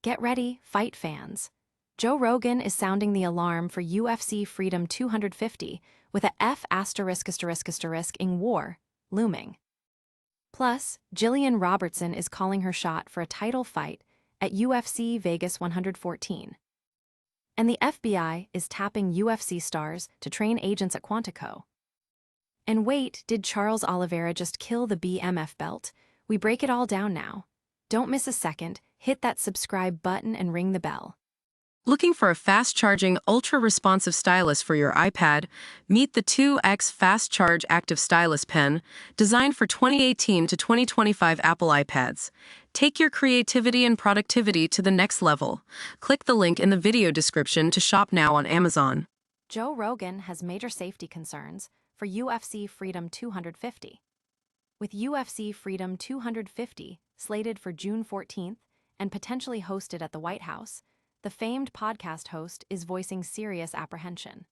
Get ready, fight fans. Joe Rogan is sounding the alarm for UFC Freedom 250 with a F***ing war looming. Plus, Gillian Robertson is calling her shot for a title fight at UFC Vegas 114. And the FBI is tapping UFC stars to train agents at Quantico. And wait, did Charles Oliveira just kill the BMF belt? We break it all down now. Don't miss a second, hit that subscribe button and ring the bell. Looking for a fast-charging, ultra-responsive stylus for your iPad? Meet the 2X Fast Charge Active Stylus Pen, designed for 2018 to 2025 Apple iPads. Take your creativity and productivity to the next level. Click the link in the video description to shop now on Amazon. Joe Rogan has major safety concerns for UFC Freedom 250. With UFC Freedom 250 slated for June 14th and potentially hosted at the White House, the famed podcast host is voicing serious apprehension.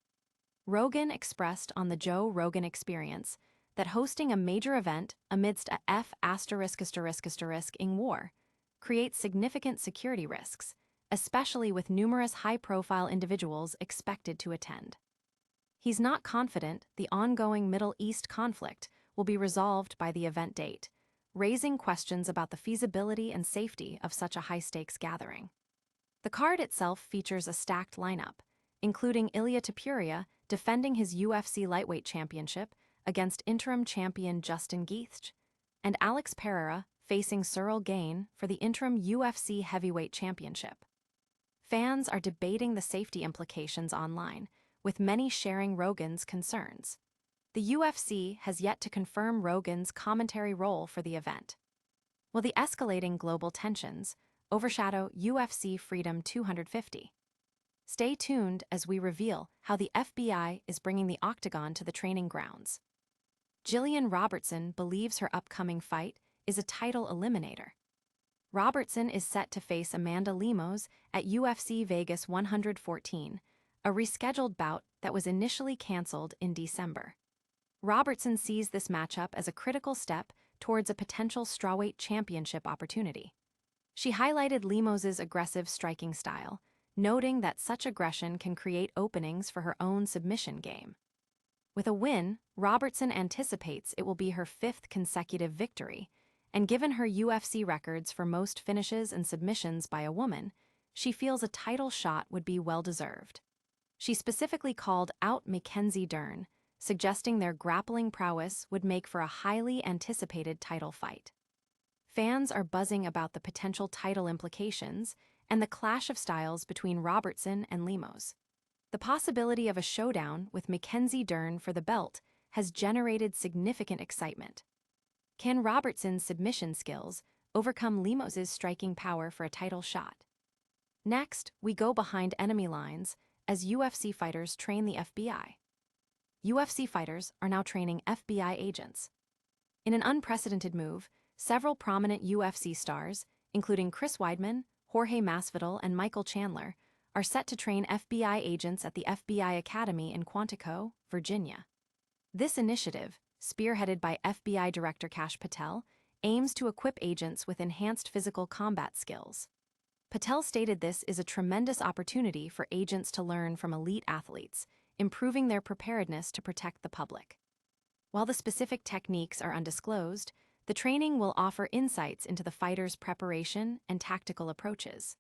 Rogan expressed on the Joe Rogan Experience that hosting a major event amidst a F***ing war creates significant security risks, especially with numerous high-profile individuals expected to attend. He's not confident the ongoing Middle East conflict will be resolved by the event date, raising questions about the feasibility and safety of such a high-stakes gathering. The card itself features a stacked lineup, including Ilia Topuria defending his UFC lightweight championship against interim champion Justin Gaethje, and Alex Pereira facing Cyril Gane for the interim UFC heavyweight championship. Fans are debating the safety implications online, with many sharing Rogan's concerns. The UFC has yet to confirm Rogan's commentary role for the event. Will the escalating global tensions overshadow UFC Freedom 250? Stay tuned as we reveal how the FBI is bringing the octagon to the training grounds. Gillian Robertson believes her upcoming fight is a title eliminator. Robertson is set to face Amanda Lemos at UFC Vegas 114, a rescheduled bout that was initially canceled in December. Robertson sees this matchup as a critical step towards a potential strawweight championship opportunity. She highlighted Lemos's aggressive striking style, noting that such aggression can create openings for her own submission game. With a win, Robertson anticipates it will be her 5th consecutive victory, and given her UFC records for most finishes and submissions by a woman, she feels a title shot would be well-deserved. She specifically called out Mackenzie Dern, suggesting their grappling prowess would make for a highly anticipated title fight. Fans are buzzing about the potential title implications and the clash of styles between Robertson and Lemos. The possibility of a showdown with Mackenzie Dern for the belt has generated significant excitement. Can Robertson's submission skills overcome Lemos's striking power for a title shot? Next, we go behind enemy lines as UFC fighters train the FBI. UFC fighters are now training FBI agents. In an unprecedented move, several prominent UFC stars, including Chris Weidman, Jorge Masvidal, and Michael Chandler, are set to train FBI agents at the FBI Academy in Quantico, Virginia. This initiative, spearheaded by FBI Director Kash Patel, aims to equip agents with enhanced physical combat skills. Patel stated this is a tremendous opportunity for agents to learn from elite athletes, improving their preparedness to protect the public. While the specific techniques are undisclosed, the training will offer insights into the fighter's preparation and tactical approaches.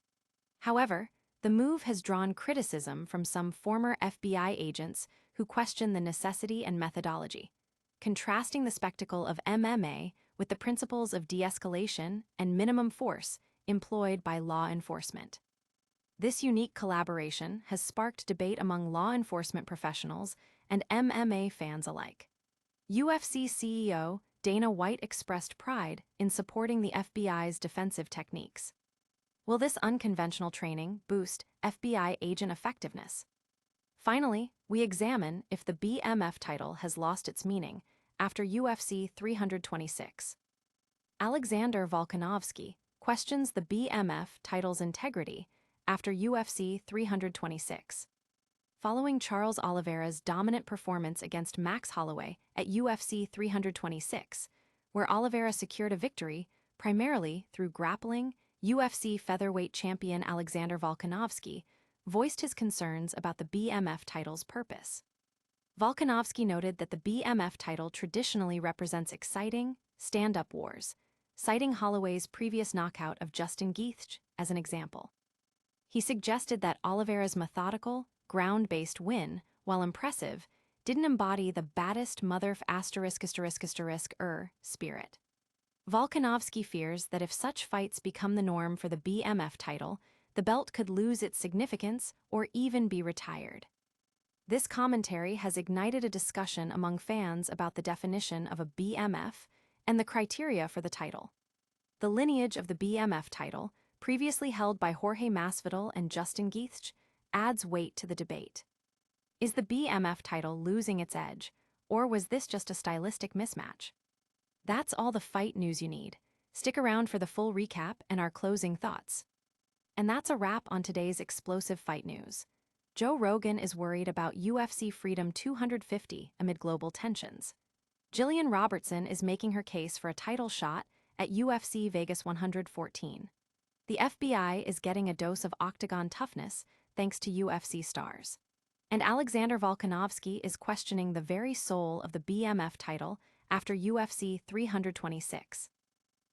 However, the move has drawn criticism from some former FBI agents who question the necessity and methodology, contrasting the spectacle of MMA with the principles of de-escalation and minimum force employed by law enforcement. This unique collaboration has sparked debate among law enforcement professionals and MMA fans alike. UFC CEO Dana White expressed pride in supporting the FBI's defensive techniques. Will this unconventional training boost FBI agent effectiveness? Finally, we examine if the BMF title has lost its meaning after UFC 326. Alexander Volkanovski questions the BMF title's integrity after UFC 326. Following Charles Oliveira's dominant performance against Max Holloway at UFC 326, where Oliveira secured a victory primarily through grappling, UFC featherweight champion Alexander Volkanovski voiced his concerns about the BMF title's purpose. Volkanovski noted that the BMF title traditionally represents exciting, stand-up wars, citing Holloway's previous knockout of Justin Gaethje as an example. He suggested that Oliveira's methodical, ground-based win, while impressive, didn't embody the baddest motherf*** spirit. Volkanovski fears that if such fights become the norm for the BMF title, the belt could lose its significance or even be retired. This commentary has ignited a discussion among fans about the definition of a BMF and the criteria for the title. The lineage of the BMF title, previously held by Jorge Masvidal and Justin Gaethje, adds weight to the debate. Is the BMF title losing its edge, or was this just a stylistic mismatch? That's all the fight news you need. Stick around for the full recap and our closing thoughts. And that's a wrap on today's explosive fight news. Joe Rogan is worried about UFC Freedom 250 amid global tensions. Gillian Robertson is making her case for a title shot at UFC Vegas 114. The FBI is getting a dose of octagon toughness thanks to UFC stars. And Alexander Volkanovski is questioning the very soul of the BMF title after UFC 326.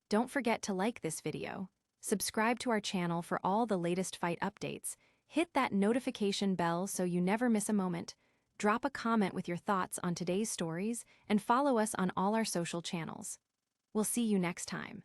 Don't forget to like this video, subscribe to our channel for all the latest fight updates, hit that notification bell so you never miss a moment, drop a comment with your thoughts on today's stories, and follow us on all our social channels. We'll see you next time.